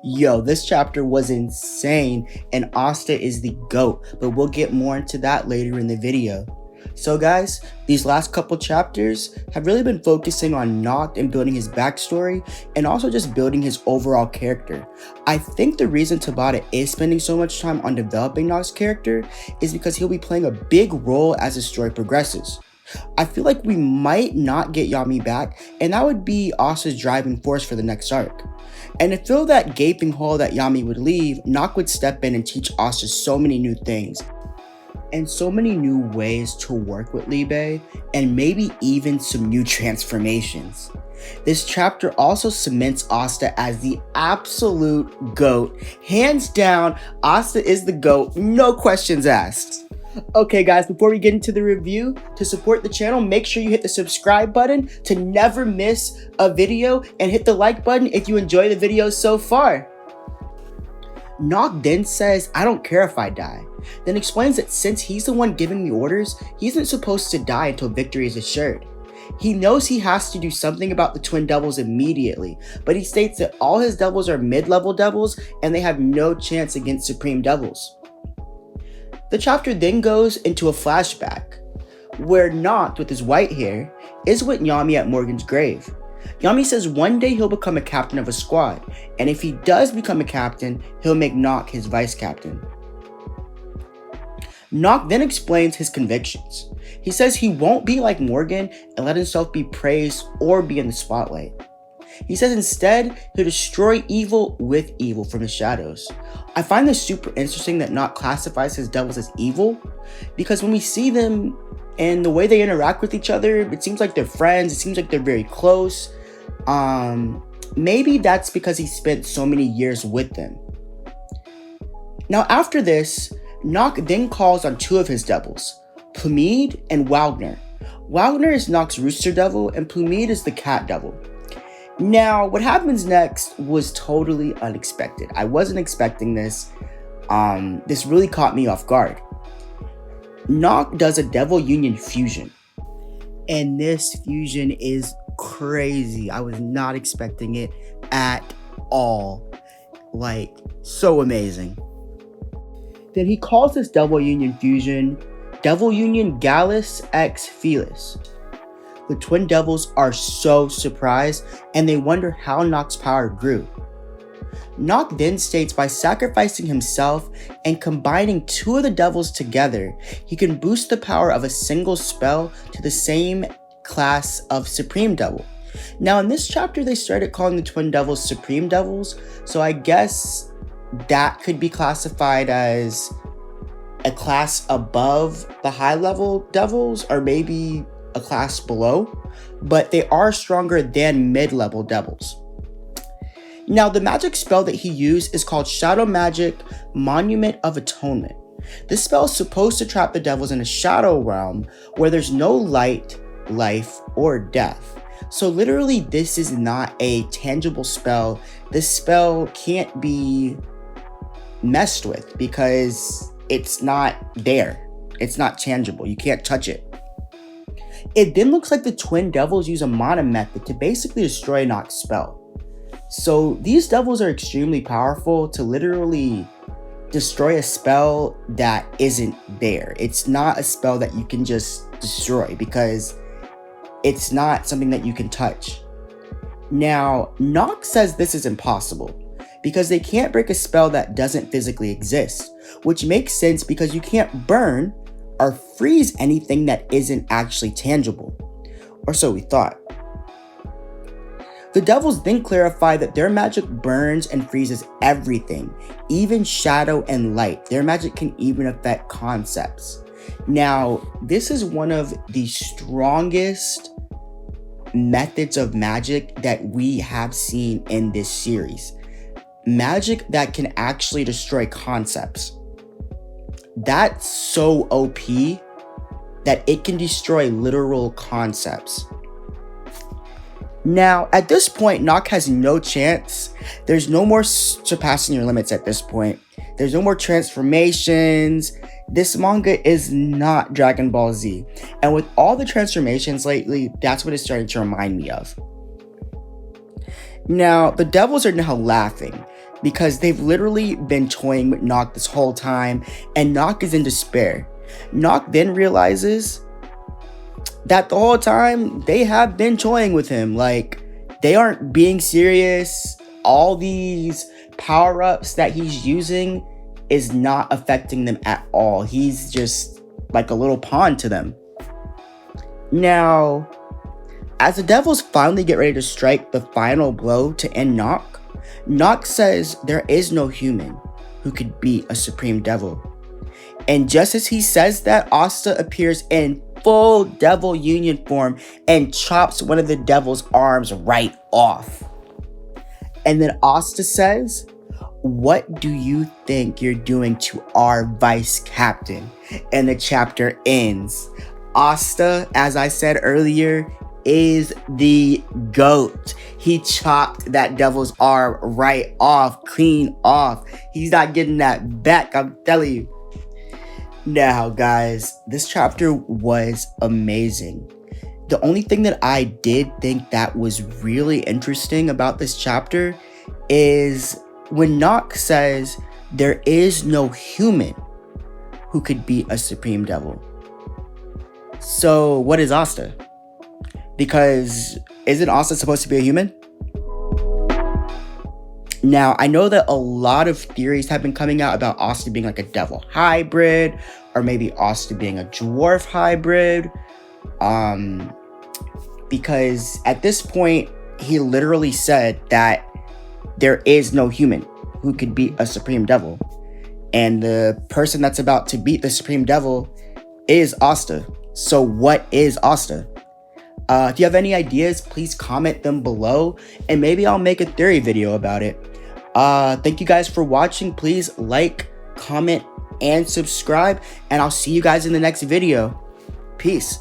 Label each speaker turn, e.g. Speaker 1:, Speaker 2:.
Speaker 1: Yo, this chapter was insane, and Asta is the GOAT, but we'll get more into that later in the video. So guys, these last couple chapters have really been focusing on Nacht and building his backstory, and also just building his overall character. I think the reason Tabata is spending so much time on developing Nacht's character is because he'll be playing a big role as the story progresses. I feel like we might not get Yami back, and that would be Asta's driving force for the next arc. And to fill that gaping hole that Yami would leave, Nacht would step in and teach Asta so many new things, and so many new ways to work with Libe, and maybe even some new transformations. This chapter also cements Asta as the absolute GOAT. Hands down, Asta is the GOAT, no questions asked. Okay guys, before we get into the review, to support the channel, make sure you hit the subscribe button to never miss a video, and hit the like button if you enjoy the videos so far. Nacht then says, "I don't care if I die," then explains that since he's the one giving the orders, he isn't supposed to die until victory is assured. He knows he has to do something about the twin devils immediately, but he states that all his devils are mid-level devils and they have no chance against supreme devils. The chapter then goes into a flashback, where Nacht, with his white hair, is with Yami at Morgen's grave. Yami says one day he'll become a captain of a squad, and if he does become a captain, he'll make Nacht his vice captain. Nacht then explains his convictions. He says he won't be like Morgen and let himself be praised or be in the spotlight. He says instead, he'll destroy evil with evil from his shadows. I find this super interesting that Nacht classifies his devils as evil, because when we see them and the way they interact with each other, it seems like they're friends, it seems like they're very close. Maybe that's because he spent so many years with them. Now after this, Nacht then calls on two of his devils, Plumede and Wagner. Wagner is Nacht's rooster devil and Plumede is the cat devil. Now, what happens next was totally unexpected. I wasn't expecting this. This really caught me off guard. Nacht does a devil union fusion, and this fusion is crazy. I was not expecting it at all. Like, so amazing. Then he calls this devil union fusion Devil Union Gallus x Felis. The twin devils are so surprised, and they wonder how Nacht's power grew. Nacht then states by sacrificing himself and combining two of the devils together, he can boost the power of a single spell to the same class of Supreme Devil. Now in this chapter they started calling the twin devils Supreme Devils, so I guess that could be classified as a class above the high level devils, or maybe a class below, but they are stronger than mid-level devils. Now the magic spell that he used is called Shadow Magic Monument of Atonement. This spell is supposed to trap the devils in a shadow realm where there's no light, life, or death. So literally this is not a tangible spell. This spell can't be messed with because it's not there. It's not tangible. You can't touch it. It then looks like the twin devils use a mana method to basically destroy Nacht's spell. So these devils are extremely powerful to literally destroy a spell that isn't there. It's not a spell that you can just destroy because it's not something that you can touch. Now, Nacht says this is impossible because they can't break a spell that doesn't physically exist, which makes sense because you can't burn or freeze anything that isn't actually tangible, or so we thought. The devils then clarify that their magic burns and freezes everything, even shadow and light. Their magic can even affect concepts. Now, this is one of the strongest methods of magic that we have seen in this series. Magic that can actually destroy concepts. That's so OP that it can destroy literal concepts. Now, at this point, Nacht has no chance. There's no more surpassing your limits at this point. There's no more transformations. This manga is not Dragon Ball Z. And with all the transformations lately, that's what it's starting to remind me of. Now, the devils are now laughing. because they've literally been toying with Nacht this whole time, and Nacht is in despair. Nacht then realizes that the whole time they have been toying with him. Like, they aren't being serious. All these power-ups that he's using is not affecting them at all. He's just like a little pawn to them. Now, as the devils finally get ready to strike the final blow to end Nacht, Nacht says there is no human who could beat a supreme devil. And just as he says that, Asta appears in full devil union form and chops one of the devil's arms right off. And then Asta says, "What do you think you're doing to our vice captain?" And the chapter ends. Asta, as I said earlier, is the GOAT. He chopped that devil's arm right off, clean off. He's not getting that back, I'm telling you. Now, guys, this chapter was amazing. The only thing that I did think that was really interesting about this chapter is when Nacht says there is no human who could beat a supreme devil. So what is Asta? Because isn't Asta supposed to be a human? Now, I know that a lot of theories have been coming out about Asta being like a devil hybrid, or maybe Asta being a dwarf hybrid. Because at this point, he literally said that there is no human who could beat a supreme devil. And the person that's about to beat the supreme devil is Asta. So what is Asta? If you have any ideas, please comment them below, and maybe I'll make a theory video about it. Thank you guys for watching. Please like, comment, and subscribe, and I'll see you guys in the next video. Peace.